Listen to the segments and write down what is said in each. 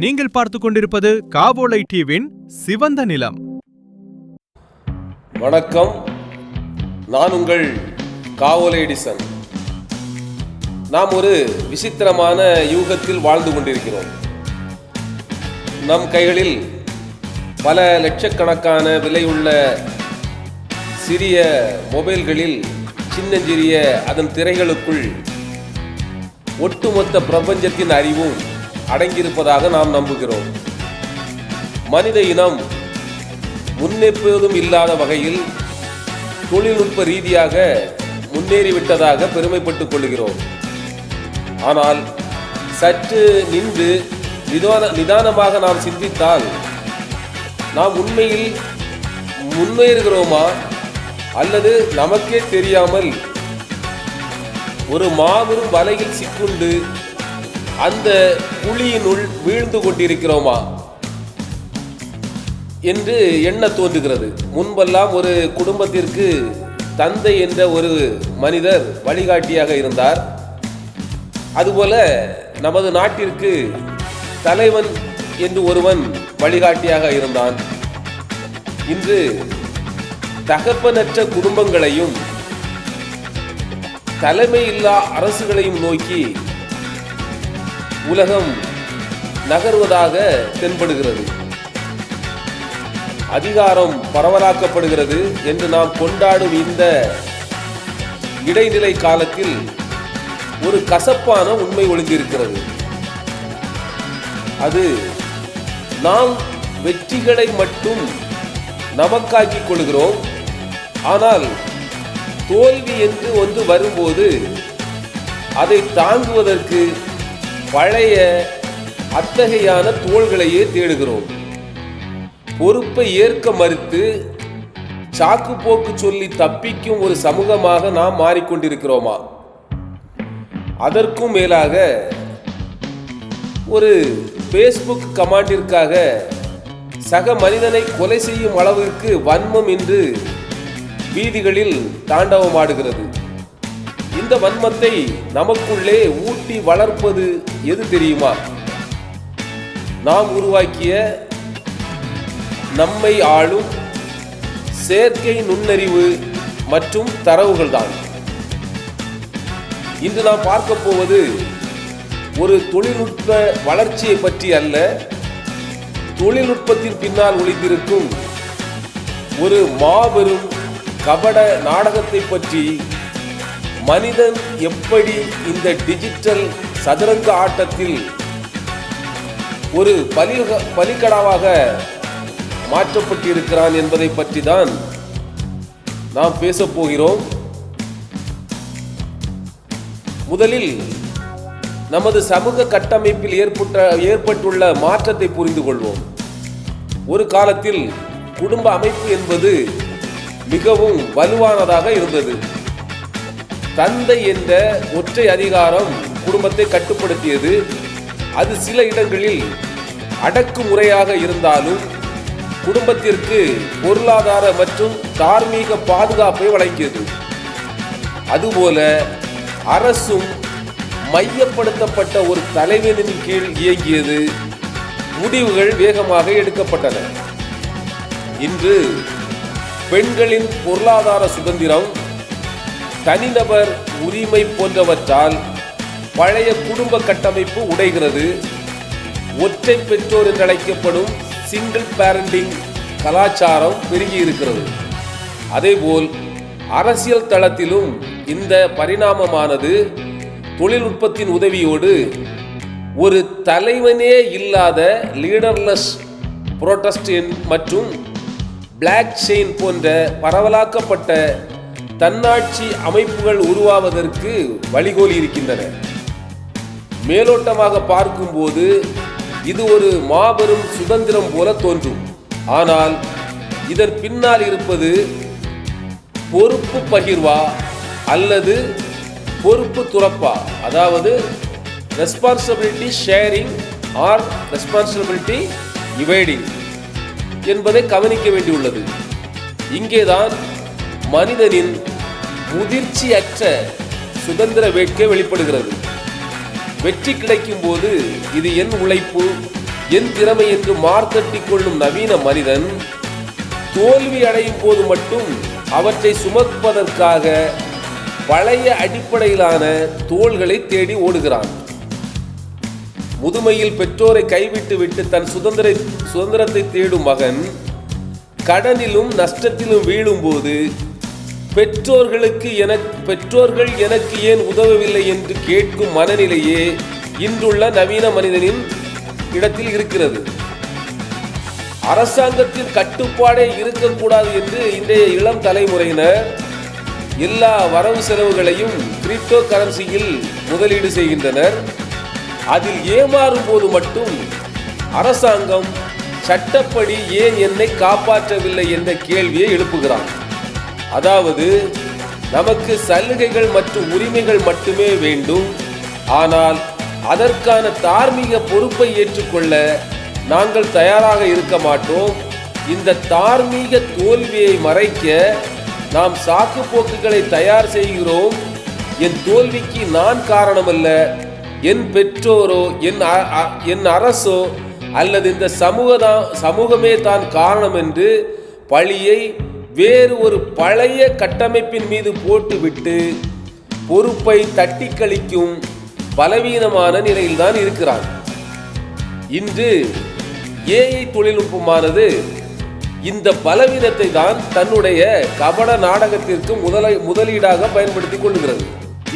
நீங்கள் பார்த்துக் கொண்டிருப்பது காவோலை டிவியின் சிவந்த நிலம். வணக்கம், நான் உங்கள் காவோலை எடிசன். நாம் ஒரு விசித்திரமான யூகத்தில் வாழ்ந்து கொண்டிருக்கிறோம். நம் கைகளில் பல லட்சக்கணக்கான விலையுள்ள சிறிய மொபைல்களில் சின்னஞ்சிறிய அதன் திரைகளுக்குள் ஒட்டுமொத்த பிரபஞ்சத்தின் அறிவும் அடங்கியிருப்பதாக நாம் நம்புகிறோம். மனித இனம் முன்னெப்போதும் இல்லாத வகையில் தொழில்நுட்ப ரீதியாக முன்னேறிவிட்டதாக பெருமைப்பட்டுக் கொள்கிறோம். ஆனால் சற்று நின்று நிதானமாக நாம் சிந்தித்தால் நாம் உண்மையில் முன்னேறுகிறோமா அல்லது நமக்கே தெரியாமல் ஒரு மாபெரும் வலையில் சிக்குண்டு அந்த குழியினுள் வீழ்ந்து கொண்டிருக்கிறோமா என்று எண்ண தோன்றுகிறது. முன்பெல்லாம் ஒரு குடும்பத்திற்கு தந்தை என்ற ஒரு மனிதர் வழிகாட்டியாக இருந்தார். அதுபோல நமது நாட்டிற்கு தலைவன் என்று ஒருவன் வழிகாட்டியாக இருந்தான். இன்று தகப்பனற்ற குடும்பங்களையும் தலைமை இல்லா அரசுகளையும் நோக்கி உலகம் நகர்வதாக தென்படுகிறது. அதிகாரம் பரவலாக்கப்படுகிறது என்று நாம் கொண்டாடும் இந்த இடைநிலை காலத்தில் ஒரு கசப்பான உண்மை ஒளிந்திருக்கிறது. அது நாம் வெற்றிகளை மட்டும் நமக்காக்கிக் கொள்கிறோம். ஆனால் தோல்வி என்று ஒன்று வரும்போது அதை தாங்குவதற்கு பழைய அத்தகையான தோள்களையே தேடுகிறோம். பொறுப்பை ஏற்க மறுத்து சாக்கு போக்கு சொல்லி தப்பிக்கும் ஒரு சமூகமாக நாம் மாறிக்கொண்டிருக்கிறோமா? அதற்கும் மேலாக ஒரு ஃபேஸ்புக் கமாண்டிற்காக சக மனிதனை கொலை செய்யும் அளவிற்கு வன்மம் இன்று வீதிகளில் தாண்டவமாடுகிறது. இந்த வன்மத்தை நமக்குள்ளே ஊட்டி வளர்ப்பது எது தெரியுமா? நாம் உருவாக்கிய நம்மை ஆளும் செயற்கை நுண்ணறிவு மற்றும் தரவுகள் தான். இன்று நாம் பார்க்க போவது ஒரு தொழில்நுட்ப வளர்ச்சியை பற்றி அல்ல, தொழில்நுட்பத்தின் பின்னால் ஒளிந்திருக்கும் ஒரு மாபெரும் கபட நாடகத்தை பற்றி. மனிதன் எப்படி இந்த டிஜிட்டல் சதுரங்க ஆட்டத்தில் ஒரு பலிகடாவாக மாற்றப்பட்டிருக்கிறான் என்பதை பற்றி தான் நாம் பேசப் போகிறோம். முதலில் நமது சமூக கட்டமைப்பில் ஏற்பட்டுள்ள மாற்றத்தை புரிந்து கொள்வோம். ஒரு காலத்தில் குடும்ப அமைப்பு என்பது மிகவும் வலுவானதாக இருந்தது. தந்தை என்ற ஒற்றை அதிகாரம் குடும்பத்தை கட்டுப்படுத்தியது. அது சில இடங்களில் அடக்குமுறையாக இருந்தாலும் குடும்பத்திற்கு பொருளாதார மற்றும் தார்மீக பாதுகாப்பை வழங்கியது. அதுபோல அரசும் மையப்படுத்தப்பட்ட ஒரு தலைவனின் கீழ் இயங்கியது. முடிவுகள் வேகமாக எடுக்கப்பட்டன. இன்று பெண்களின் பொருளாதார சுதந்திரம், தனிநபர் உரிமை போன்றவற்றால் பழைய குடும்ப கட்டமைப்பு உடைகிறது. ஒற்றை பெற்றோர் என்று அழைக்கப்படும் சிங்கிள் பேரண்டிங் கலாச்சாரம் பெருகி இருக்கிறது. அதேபோல் அரசியல் தளத்திலும் இந்த பரிணாமமானது தொழில்நுட்பத்தின் உதவியோடு ஒரு தலைவனே இல்லாத லீடர்லெஸ் புரோட்டஸ்ட் மற்றும் பிளாக் செயின் போன்ற பரவலாக்கப்பட்ட தன்னாட்சி அமைப்புகள் உருவாவதற்கு வழிகோலி இருக்கின்றன. மேலோட்டமாக பார்க்கும்போது இது ஒரு மாபெரும் சுதந்திரம் போல தோன்றும். ஆனால் இதன் பின்னால் இருப்பது பொறுப்பு பகிர்வா அல்லது பொறுப்பு துறப்பா, அதாவது responsibility sharing or responsibility dividing என்பதை கவனிக்க வேண்டியுள்ளது. இங்கேதான் மனிதனின் முதிர்ச்சியற்ற சுதந்திர வேட்கை வெளிப்படுகிறது. வெற்றி கிடைக்கும் போது இது என் உழைப்பு, என் திறமை என்று மார்த்தட்டிக் கொள்ளும் நவீன மனிதன் தோல்வி அடையும் போது மட்டும் அவற்றை சுமப்பதற்காக பழைய அடிப்படையிலான தோள்களை தேடி ஓடுகிறான். முதுமையில் பெற்றோரை கைவிட்டு விட்டு தன் சுதந்திரத்தை தேடும் மகன் கடனிலும் நஷ்டத்திலும் வீழும் போது பெற்றோர்கள் எனக்கு ஏன் உதவவில்லை என்று கேட்கும் மனநிலையே இன்றுள்ள நவீன மனிதனின் இடத்தில் இருக்கிறது. அரசாங்கத்தின் கட்டுப்பாடே இருக்கக்கூடாது என்று இன்றைய இளம் தலைமுறையினர் எல்லா வரவு செலவுகளையும் கிரிப்டோ கரன்சியில் முதலீடு செய்கின்றனர். அதில் ஏமாறும் போது மட்டும் அரசாங்கம் சட்டப்படி ஏன் என்னை காப்பாற்றவில்லை என்ற கேள்வியை எழுப்புகிறான். அதாவது நமக்கு சலுகைகள் மற்றும் உரிமைகள் மட்டுமே வேண்டும், ஆனால் அதற்கான தார்மீக பொறுப்பை ஏற்றுக்கொள்ள நாங்கள் தயாராக இருக்க மாட்டோம். இந்த தார்மீக தோல்வியை மறைக்க நாம் சாக்கு போக்குகளை தயார் செய்கிறோம். என் தோல்விக்கு நான் காரணமல்ல, என் பெற்றோரோ என் அரசோ அல்லது இந்த சமூகமே தான் காரணம் என்று பழியை வேறு ஒரு பழைய கட்டமைப்பின் மீது போட்டுவிட்டு பொறுப்பை தட்டி கழிக்கும் பலவீனமான நிலையில்தான் இருக்கிறான். இன்று ஏஐ தொழில்நுட்பமானது இந்த பலவீனத்தை தான் தன்னுடைய கபட நாடகத்திற்கு முதலீடாக பயன்படுத்திக் கொள்கிறது.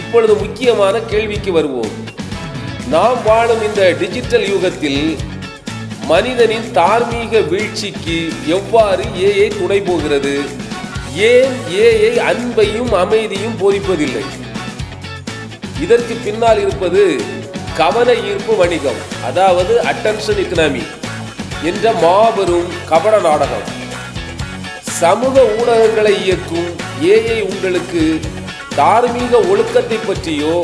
இப்பொழுது முக்கியமான கேள்விக்கு வருவோம். நாம் வாழும் இந்த டிஜிட்டல் யுகத்தில் மனிதனின் தார்மீக வீழ்ச்சிக்கு எவ்வாறு ஏஐ துணை போகிறது? ஏன் ஏஐ அன்பையும் அமைதியும் போதிப்பதில்லை? இதற்கு பின்னால் இருப்பது கவன ஈர்ப்பு வணிகம், அதாவது அட்டென்ஷன் எக்கனாமி என்ற மாபெரும் கபட நாடகம். சமூக ஊடகங்களை இயக்கும் ஏஐ உங்களுக்கு தார்மீக ஒழுக்கத்தை பற்றியோ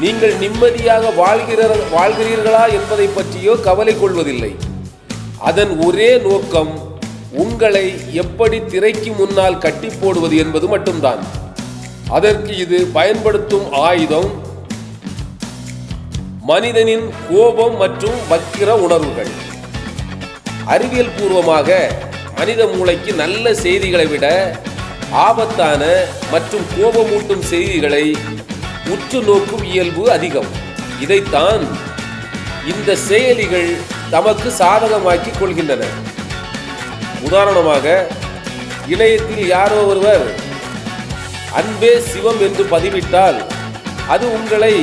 நீங்கள் நிம்மதியாக வாழ்கிறீர்களா என்பதை பற்றியோ கவலை கொள்வதில்லை. அதன் ஒரே நோக்கம் உங்களை எப்படி திரைக்கு முன்னால் கட்டி போடுவது என்பது மட்டும்தான். அதற்கு இது பயன்படுத்தும் ஆயுதம் மனிதனின் கோபம் மற்றும் வக்கிர உணர்வுகள். அறிவியல் பூர்வமாக மனித மூளைக்கு நல்ல செய்திகளை விட ஆபத்தான மற்றும் கோபமூட்டும் செய்திகளை உற்று நோக்கும் இயல்பு அதிகம். இதைத்தான் இந்த செயலிகள் தமக்கு சாதகமாக்கிக் கொள்கின்றன. உதாரணமாக, இணையத்தில் யாரோ ஒருவர் அன்பே சிவம் என்று பதிவிட்டால் அது உங்களை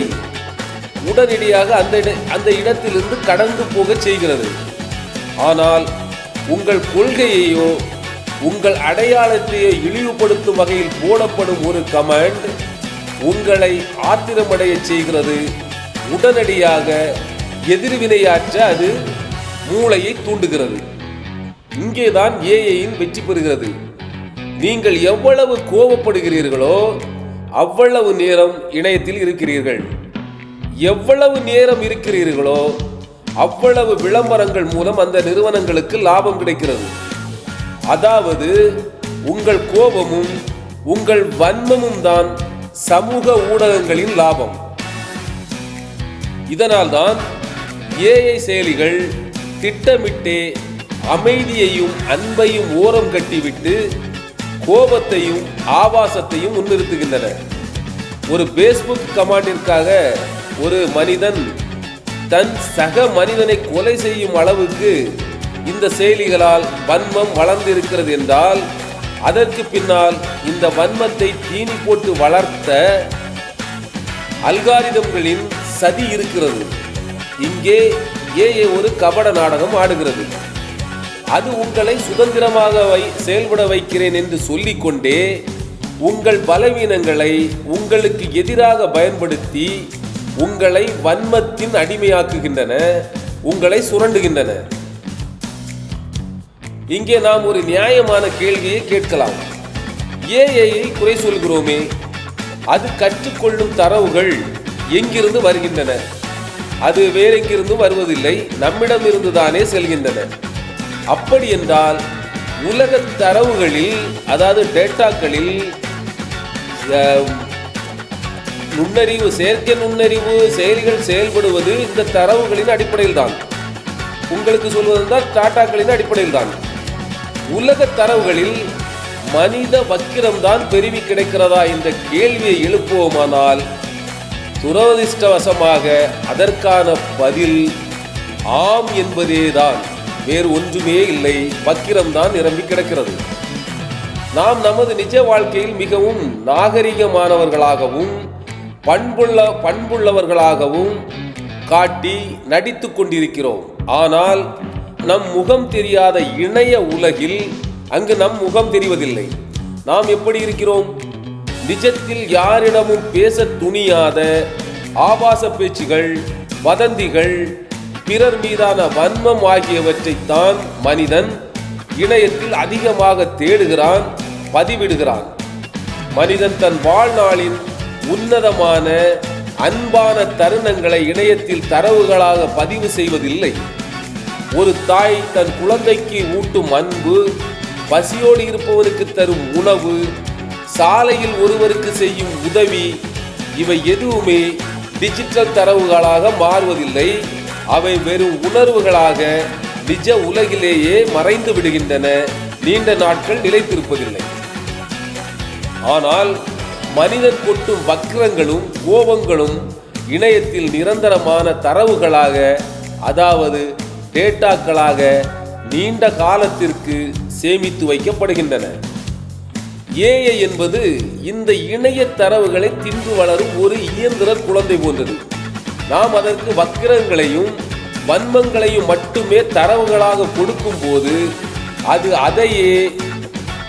உடனடியாக அந்த இடத்திலிருந்து கடந்து போக செய்கிறது. ஆனால் உங்கள் கொள்கையையோ உங்கள் அடையாளத்தையோ இழிவுபடுத்தும் வகையில் போடப்படும் ஒரு கமெண்ட் உங்களை ஆத்திரமடைய செய்கிறது. உடனடியாக எதிர்வினையாற்ற அது மூளையை தூண்டுகிறது. இங்கேதான் ஏஐயின் வெற்றி பெறுகிறது. நீங்கள் எவ்வளவு கோபப்படுகிறீர்களோ அவ்வளவு நேரம் இணையத்தில் இருக்கிறீர்கள். எவ்வளவு நேரம் இருக்கிறீர்களோ அவ்வளவு விளம்பரங்கள் மூலம் அந்த நிறுவனங்களுக்கு லாபம் கிடைக்கிறது. அதாவது உங்கள் கோபமும் உங்கள் வன்மமும் தான் சமூக ஊடகங்களின் லாபம். இதனால்தான் ஏஐ செயலிகள் திட்டமிட்டே அமைதியையும் அன்பையும் ஓரம் கட்டிவிட்டு கோபத்தையும் ஆபாசத்தையும் முன்னிறுத்துகின்றன. ஒரு பேஸ்புக் கமாண்டிற்காக ஒரு மனிதன் தன் சக மனிதனை கொலை செய்யும் அளவுக்கு இந்த செயலிகளால் வன்மம் வளர்ந்திருக்கிறது என்றால் அதற்கு பின்னால் இந்த வன்மத்தை தீனி போட்டு வளர்த்த அல்காரிதம்களின் சதி இருக்கிறது. இங்கே ஏஐ ஒரு கபட நாடகம் ஆடுகிறது. அது உங்களை சுதந்திரமாக செயல்பட வைக்கிறேன் என்று சொல்லிக்கொண்டே உங்கள் பலவீனங்களை உங்களுக்கு எதிராக பயன்படுத்தி உங்களை வன்மத்தின் அடிமையாக்குகின்றன, உங்களை சுரண்டுகின்றன. இங்கே நாம் ஒரு நியாயமான கேள்வியை கேட்கலாம். ஏஐயை குறை சொல்கிறோமே, அது கற்றுக்கொள்ளும் தரவுகள் எங்கிருந்து வருகின்றன? அது வேறெங்கிருந்து வருவதில்லை, நம்மிடம் இருந்துதானே செல்கின்றன. அப்படி என்றால் உலக தரவுகளில், அதாவது டேட்டாக்களில் நுண்ணறிவு, செயற்கை நுண்ணறிவு செயலிகள் செயல்படுவது இந்த தரவுகளின் அடிப்படையில் தான். உங்களுக்கு சொல்வதென்றால் டாட்டாக்களின் அடிப்படையில் தான். உலக தரவுகளில் மனித வக்கிரம்தான் பெருவி கிடைக்கிறதா என்ற கேள்வியை எழுப்புவோமானால் துரதிர்ஷ்டவசமாக அதற்கான பதில் ஆம் என்பதேதான், வேறு ஒன்றுமே இல்லை. வக்கிரம்தான் நிரம்பி கிடக்கிறது. நாம் நமது நிஜ வாழ்க்கையில் மிகவும் நாகரிகமானவர்களாகவும் பண்புள்ளவர்களாகவும் காட்டி நடித்து கொண்டிருக்கிறோம். ஆனால் நம் முகம் தெரியாத இணைய உலகில் அங்கு நம் முகம் தெரிவதில்லை. நாம் எப்படி இருக்கிறோம்? நிஜத்தில் யாரிடமும் பேச துணியாத ஆபாச பேச்சுகள், வதந்திகள், பிறர் மீதான வன்மம் ஆகியவற்றைத்தான் மனிதன் இணையத்தில் அதிகமாக தேடுகிறான், பதிவிடுகிறான். மனிதன் தன் வாழ்நாளின் உன்னதமான அன்பான தருணங்களை இணையத்தில் தரவுகளாக பதிவு செய்வதில்லை. ஒரு தாய் தன் குழந்தைக்கு ஊட்டும் அன்பு, பசியோடு இருப்பவருக்கு தரும் உணவு, சாலையில் ஒருவருக்கு செய்யும் உதவி, இவை எதுவுமே டிஜிட்டல் தரவுகளாக மாறுவதில்லை. அவை வெறும் உணர்வுகளாக நிஜ உலகிலேயே மறைந்து விடுகின்றன, நீண்ட நாட்கள் நிலைத்திருப்பதில்லை. ஆனால் மனிதன் கொட்டும் வக்கிரங்களும் கோபங்களும் இணையத்தில் நிரந்தரமான தரவுகளாக, அதாவது டேட்டாக்களாக நீண்ட காலத்திற்கு சேமித்து வைக்கப்படுகின்றன. ஏஐ என்பது இந்த இணைய தரவுகளை தின்று வளரும் ஒரு இயந்திர குழந்தை போன்றது. நாம் அதற்கு வக்கிரங்களையும் வன்மங்களையும் மட்டுமே தரவுகளாக கொடுக்கும் போது அது அதையே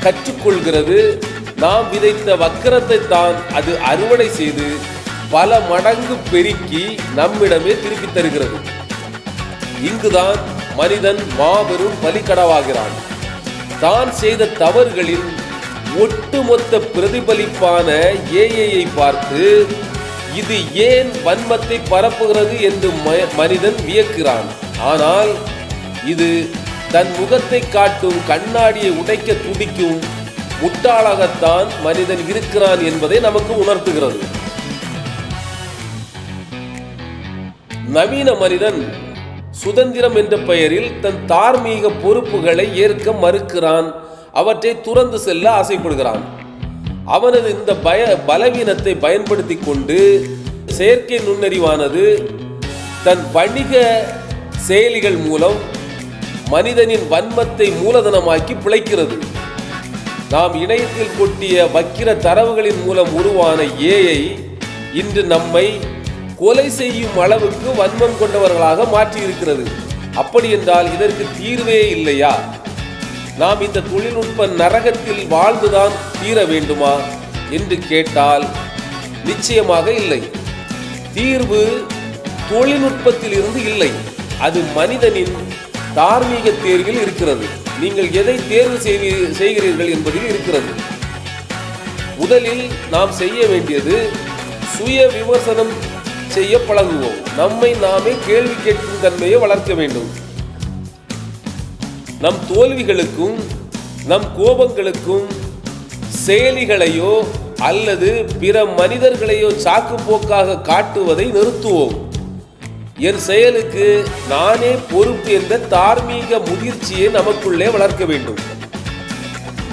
கற்றுக்கொள்கிறது. நாம் விதைத்த வக்கிரத்தை தான் அது அறுவடை செய்து பல மடங்கு பெருக்கி நம்மிடமே திருப்பி தருகிறது. இங்குதான் மனிதன் மாபெரும் பலிக்கடவாகிறான். தான் செய்த தவறுகளின் ஒட்டுமொத்த பிரதிபலிப்பான ஏஐயை பார்த்து இது ஏன் வன்மத்தை பரப்புகிறது என்று மனிதன் வியக்கிறான். ஆனால் இது தன் முகத்தை காட்டும் கண்ணாடியை உடைக்க துடிக்கும் முட்டாளாகத்தான் மனிதன் இருக்கிறான் என்பதை நமக்கு உணர்த்துகிறது. நவீன மனிதன் சுதந்திரம் என்ற பெயரில் தன் தார்மீக பொறுப்புகளை ஏற்க மறுக்கிறான். அவற்றை துறந்து செல்ல ஆசைப்படுகிறான். அவனது இந்த பலவீனத்தை பயன்படுத்தி கொண்டு செயற்கை நுண்ணறிவானது தன் வணிக செயலிகள் மூலம் மனிதனின் வன்மத்தை மூலதனமாக்கி பிழைக்கிறது. நாம் இணையத்தில் கொட்டிய வக்கிர தரவுகளின் மூலம் உருவான ஏஐ இன்று நம்மை கொலை செய்யும் அளவுக்கு வன்மம் கொண்டவர்களாக மாற்றியிருக்கிறது. அப்படி என்றால் இதற்கு தீர்வே இல்லையா? நாம் இந்த தொழில்நுட்ப நரகத்தில் வாழ்ந்துதான் தீர வேண்டுமா என்று கேட்டால் நிச்சயமாக இல்லை. தீர்வு தொழில்நுட்பத்தில் இருந்து இல்லை, அது மனிதனின் தார்மீக தேர்வில் இருக்கிறது. நீங்கள் எதை தேர்வு செய்கிறீர்கள் என்பதில் இருக்கிறது. முதலில் நாம் செய்ய வேண்டியது சுய விமர்சனம் செய்ய பழகுவோம். நம்மை நாமே கேள்வி கேட்கும் தன்மையை வளர்க்க வேண்டும். நம் தோல்விகளுக்கும் நம் கோபங்களுக்கும் செயலிகளையோ அல்லது பிற மனிதர்களையோ சாக்கு போக்காக காட்டுவதை நிறுத்துவோம். என் செயலுக்கு நானே பொறுப்பு என்ற தார்மீக முதிர்ச்சியை நமக்குள்ளே வளர்க்க வேண்டும்.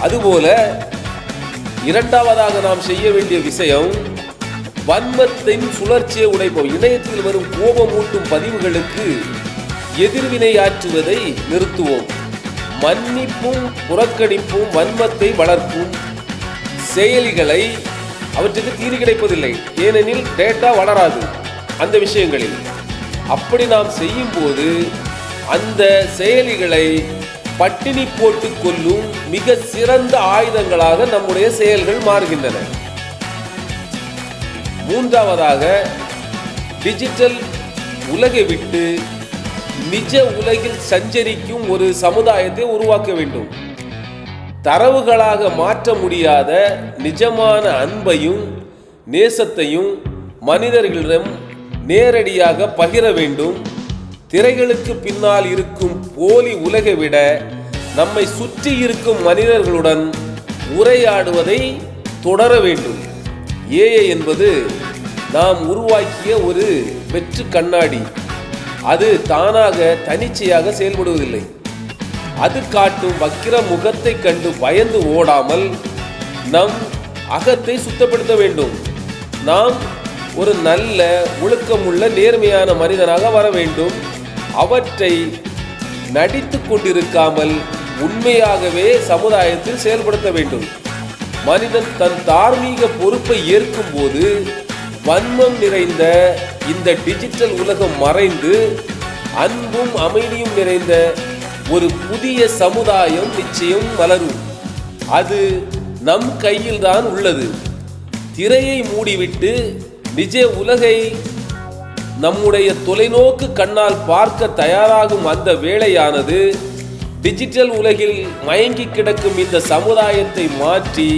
அதுபோல இரண்டாவதாக நாம் செய்ய வேண்டிய விஷயம் வன்மத்தின் சுழற்சியை உடைப்போம். இணையத்தில் வரும் கோபமூட்டும் பதிவுகளுக்கு எதிர்வினையாற்றுவதை நிறுத்துவோம். மன்னிப்பும் புறக்கணிப்பும் வன்மத்தை வளர்க்கும் செயலிகளை அவற்றுக்கு தீர்வு கிடைப்பதில்லை. ஏனெனில் டேட்டா வளராது அந்த விஷயங்களில். அப்படி நாம் செய்யும் போது அந்த செயலிகளை பட்டினி போட்டு கொள்ளும் மிக சிறந்த ஆயுதங்களாக நம்முடைய செயல்கள் மாறுகின்றன. மூன்றாவதாக டிஜிட்டல் உலகை விட்டு நிஜ உலகில் சஞ்சரிக்கும் ஒரு சமுதாயத்தை உருவாக்க வேண்டும். தரவுகளாக மாற்ற முடியாத நிஜமான அன்பையும் நேசத்தையும் மனிதர்களிடம் நேரடியாக பகிர வேண்டும். திரைகளுக்கு பின்னால் இருக்கும் போலி உலகை விட நம்மை சுற்றி இருக்கும் மனிதர்களுடன் உரையாடுவதை தொடர வேண்டும். ஏஐ என்பது நாம் உருவாக்கிய ஒரு வெற்று கண்ணாடி. அது தானாக தனிச்சையாக செயல்படுவதில்லை. அது காட்டும் வக்கிர முகத்தை கண்டு பயந்து ஓடாமல் நம் அகத்தை சுத்தப்படுத்த வேண்டும். நாம் ஒரு நல்ல ஒழுக்கமுள்ள நேர்மையான மனிதனாக வர வேண்டும். அவற்றை நடித்து கொண்டிருக்காமல் உண்மையாகவே சமுதாயத்தில் செயல்படுத்த வேண்டும். மனிதன் தன் தார்மீக பொறுப்பை ஏற்கும் போது வன்மம் நிறைந்த இந்த டிஜிட்டல் உலகம் மறைந்து அன்பும் அமைதியும் நிறைந்த ஒரு புதிய சமுதாயம் நிச்சயம் மலரும். அது நம் கையில் தான் உள்ளது. திரையை மூடிவிட்டு நிஜ உலகை நம்முடைய தொலைநோக்கு கண்ணால் பார்க்க தயாராகும் அந்த வேளையானது டிஜிட்டல் உலகில் மயங்கி கிடக்கும் இந்த சமுதாயத்தை மாற்றி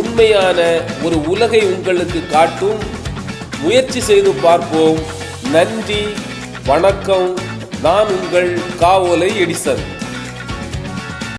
உண்மையான ஒரு உலகை உங்களுக்கு காட்டும். முயற்சி செய்து பார்ப்போம். நன்றி, வணக்கம். நான் உங்கள் காவோலை எடிசன்.